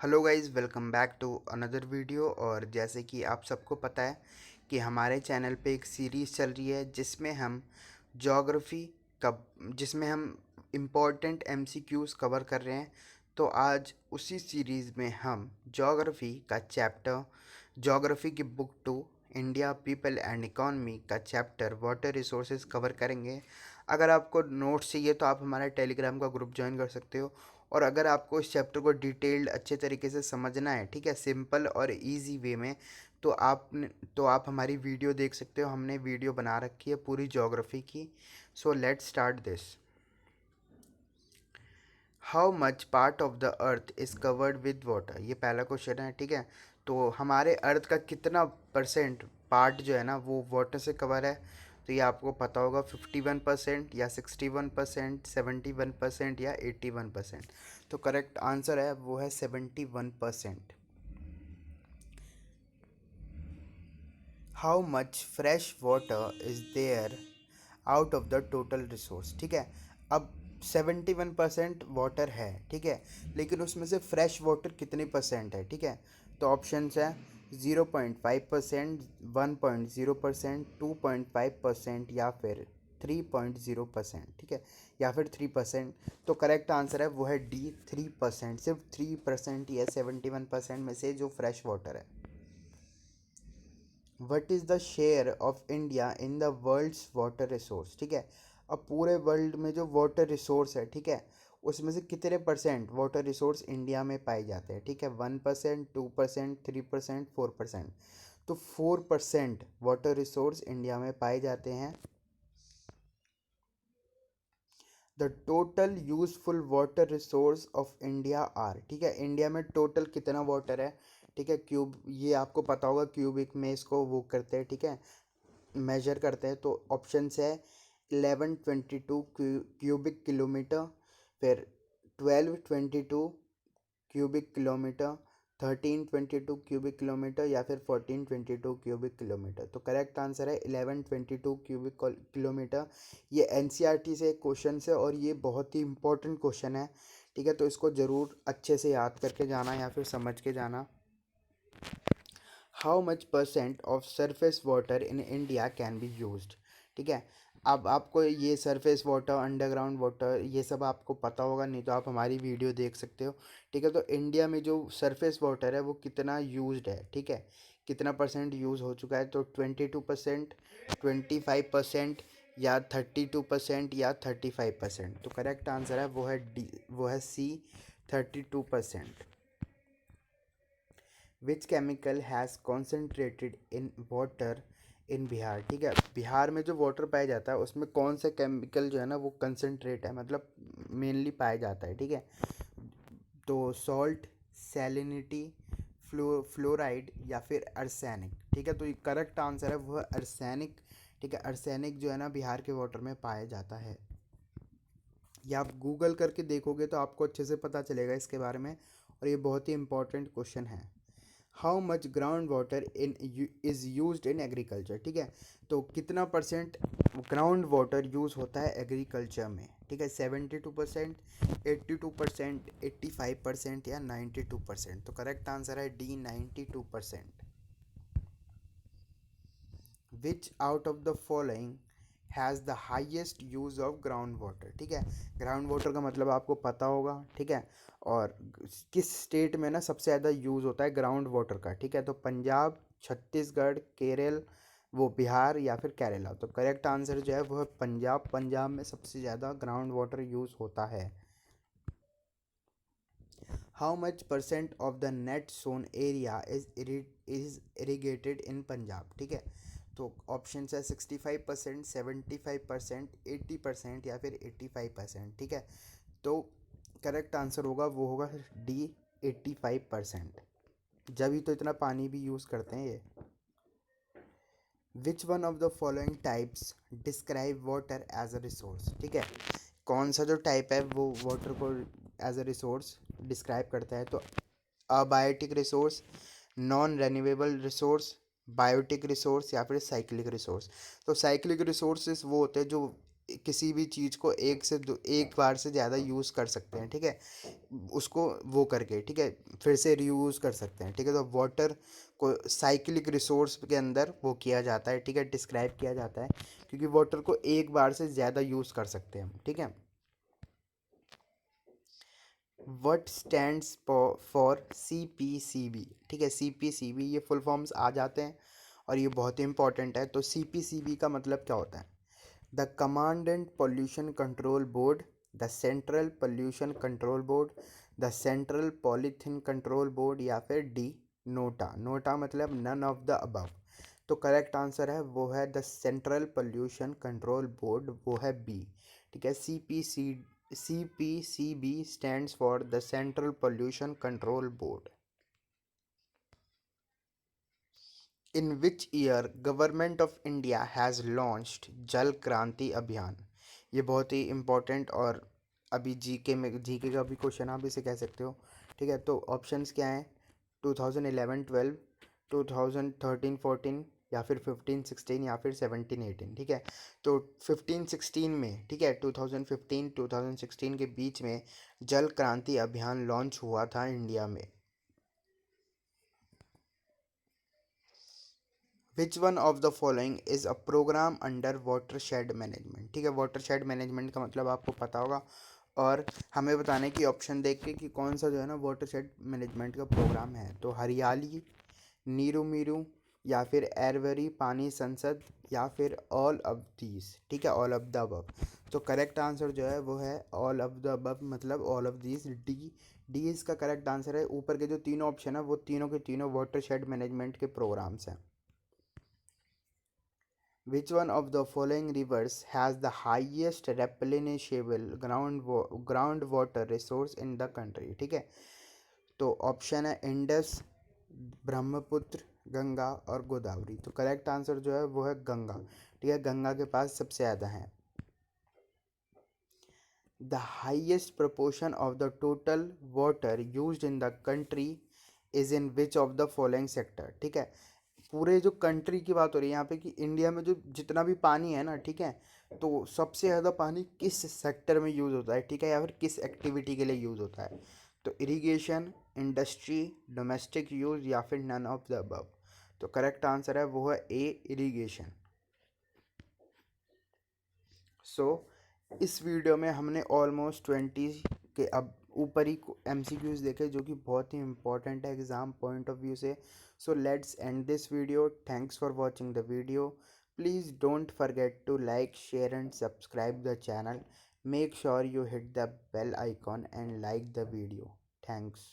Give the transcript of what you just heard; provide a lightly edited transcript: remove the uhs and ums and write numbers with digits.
Hello guys, welcome back to another video. और जैसे कि आप सबको पता है कि हमारे चैनल पे एक सीरीज़ चल रही है ज्योग्राफी का जिसमें हम इम्पोर्टेंट एमसीक्यूज़ कवर कर रहे हैं। तो आज उसी सीरीज़ में हम ज्योग्राफी का चैप्टर ज्योग्राफी की book 2 India people and economy का चैप्टर वाटर रिसोर्सेज कवर करेंगे। अगर आपको नोट्स चाहिए तो आप हमारा टेलीग्राम का ग्रुप ज्वाइन कर सकते हो। और अगर आपको इस चैप्टर को डिटेल्ड अच्छे तरीके से समझना है, ठीक है, सिंपल और इजी वे में, तो आप हमारी वीडियो देख सकते हो। हमने वीडियो बना रखी है पूरी ज्योग्राफी की। So let's start this. How much part of the earth is covered with water, ये पहला क्वेश्चन है, ठीक है। तो हमारे अर्थ का कितना परसेंट पार्ट जो है ना वो वाटर से कवर है। तो ये आपको पता होगा, 51% या 61%, 71% या 81%। तो करेक्ट आंसर है वो है 71%। How much fresh water is there out of the total resource, ठीक है। अब 71% वाटर है, ठीक है, लेकिन उसमें से फ्रेश वाटर कितने परसेंट है, ठीक है। तो ऑप्शंस है 0.5%, 1.0%, 2.5% या फिर 3.0%, ठीक है, या फिर 3%। तो करेक्ट आंसर है वो है डी, 3%। सिर्फ 3% ही है 71% में से जो फ्रेश वाटर है। What is the share of India in the world's water resource, ठीक है। अब पूरे वर्ल्ड में जो वाटर रिसोर्स है, ठीक है, उसमें से कितने परसेंट वाटर रिसोर्स इंडिया में पाए जाते हैं, ठीक है। 1%, 2%, 3%, 4%। तो 4% वाटर रिसोर्स इंडिया में पाए जाते हैं। The total useful water resource of India are, ठीक है, इंडिया में टोटल कितना वाटर है, ठीक है। ये आपको पता होगा, क्यूबिक में इसको वो करते हैं, ठीक है, मेजर करते हैं। तो ऑप्शंस है 1122 क्यूबिक किलोमीटर, फिर 1222 क्यूबिक किलोमीटर, 1322 क्यूबिक किलोमीटर या फिर 1422 क्यूबिक किलोमीटर। तो करेक्ट आंसर है 1122 क्यूबिक किलोमीटर। ये एनसीईआरटी से क्वेश्चन है और ये बहुत ही इंपॉर्टेंट क्वेश्चन है, ठीक है। तो इसको ज़रूर अच्छे से याद करके जाना या फिर समझ के जाना। How much percent of surface water in India can be used, ठीक है। अब आपको ये सरफेस वाटर, अंडरग्राउंड वाटर, ये सब आपको पता होगा, नहीं तो आप हमारी वीडियो देख सकते हो, ठीक है। तो इंडिया में जो सरफेस वाटर है वो कितना यूज्ड है, ठीक है, कितना परसेंट यूज़ हो चुका है। तो 22%, 25% या 32% या 35%। तो करेक्ट आंसर है वो है डी, वो है सी, 32%। Which chemical has concentrated in water in Bihar, ठीक है। बिहार में जो वाटर पाया जाता है उसमें कौन सा केमिकल जो है ना वो कंसनट्रेट है, मतलब मेनली पाया जाता है, ठीक है। तो सॉल्ट, सैलिनिटी, फ्लोराइड या फिर अर्सेनिक, ठीक है। तो ये करेक्ट आंसर है वो है अर्सेनिक, ठीक है। अर्सेनिक जो है ना बिहार के वाटर में पाया जाता है। या आप गूगल करके देखोगे तो आपको अच्छे से पता चलेगा इसके बारे में। और ये बहुत ही इंपॉर्टेंट क्वेश्चन है। How much ground water in is use in agriculture, ठीक है। तो कितना परसेंट ग्राउंड वाटर यूज़ होता है एग्रीकल्चर में, ठीक है। 72%, 82%, 85% या 92%। तो करेक्ट आंसर है D, 92%। Which out of the following has the highest use of ground water, ठीक है। ग्राउंड वाटर का मतलब आपको पता होगा, ठीक है। और किस स्टेट में ना सबसे ज़्यादा यूज़ होता है ग्राउंड वाटर का, ठीक है। तो पंजाब, छत्तीसगढ़, केरल, वो बिहार या फिर केरला। तो करेक्ट आंसर जो है वो है पंजाब। पंजाब में सबसे ज़्यादा ग्राउंड वाटर यूज़ होता है। How much percent of the net sown area is irrigated in Punjab, ठीक है। तो ऑप्शन है 65%, 75%, 80% या फिर 85%, ठीक है। तो करेक्ट आंसर होगा वो होगा डी, 85%। जब ही तो इतना पानी भी यूज़ करते हैं ये। Which one of the following types describe water as a resource, ठीक है। कौन सा जो टाइप है वो वाटर को एज अ रिसोर्स डिस्क्राइब करता है। तो abiotic resource, non renewable resource, biotic resource या फिर साइक्लिक रिसोर्स। तो साइक्लिक रिसोर्सेज वो होते हैं जो किसी भी चीज़ को एक बार से ज़्यादा यूज़ कर सकते हैं, ठीक है, उसको वो करके, ठीक है, फिर से रीयूज़ कर सकते हैं, ठीक है। तो वाटर को साइक्लिक रिसोर्स के अंदर वो किया जाता है, ठीक है, डिस्क्राइब किया जाता है, क्योंकि वाटर को एक बार से ज़्यादा यूज़ कर सकते हैं हम, ठीक है। व्हाट स्टैंड्स फॉर CPCB, ठीक है, CPCB ये फुल फॉर्म्स आ जाते हैं और ये बहुत ही इंपॉर्टेंट है। तो CPCB का मतलब क्या होता है? The command and pollution control board, the central pollution control board, the central polythene control board, या फिर डी नोटा। नोटा मतलब नन ऑफ द अबव। तो करेक्ट आंसर है वो है the central pollution control board, वो है बी, ठीक है। CPCB stands for the Central Pollution Control Board. In which year Government of India has launched जल क्रांति अभियान? ये बहुत ही इम्पोर्टेंट और अभी जीके का भी क्वेश्चन आप इसे कह सकते हो, ठीक है। तो ऑप्शंस क्या हैं? 2011-12, 2013-14, या फिर 15-16, या फिर 17-18, ठीक है। तो 15-16 में, ठीक है, 2015-2016 के बीच में जल क्रांति अभियान लॉन्च हुआ था इंडिया में। Which one of the following is a programme under watershed management, ठीक है। वाटरशेड मैनेजमेंट का मतलब आपको पता होगा, और हमें बताने की ऑप्शन देख के कि कौन सा जो है ना वाटरशेड मैनेजमेंट का प्रोग्राम है। तो हरियाली, नीरू मीरू, या फिर एरवरी पानी संसद, या फिर ऑल ऑफ दीज, ठीक है, ऑल ऑफ द अबव। तो करेक्ट आंसर जो है वो है ऑल ऑफ द अबव, मतलब ऑल ऑफ दीज, डी इसका करेक्ट आंसर है। ऊपर के जो तीनों ऑप्शन है वो तीनों के तीनों वाटरशेड मैनेजमेंट के प्रोग्राम्स हैं। Which one of the following rivers has the highest replenishable groundwater resource in the country, ठीक है। तो ऑप्शन है इंडस, ब्रह्मपुत्र, गंगा और गोदावरी। तो करेक्ट आंसर जो है वो है गंगा, ठीक है, गंगा के पास सबसे ज़्यादा है। The highest proportion of the total water used in the country is in which of the following sector, ठीक है। पूरे जो कंट्री की बात हो रही है यहाँ पे कि इंडिया में जो जितना भी पानी है ना, ठीक है, तो सबसे ज़्यादा पानी किस सेक्टर में यूज़ होता है, ठीक है, या फिर किस एक्टिविटी के लिए यूज़ होता है। तो इरिगेशन, इंडस्ट्री, डोमेस्टिक यूज़, या फिर नन ऑफ द अबव। तो करेक्ट आंसर है वो है ए, इरिगेशन। सो इस वीडियो में हमने ऑलमोस्ट 20 के अब ऊपर ही MCQs देखे, जो कि बहुत ही इंपॉर्टेंट है एग्ज़ाम पॉइंट ऑफ व्यू से। So let's end this video. Thanks for watching the video. Please don't forget to like, share and subscribe the channel. Make sure you hit the bell icon and like the video. Thanks.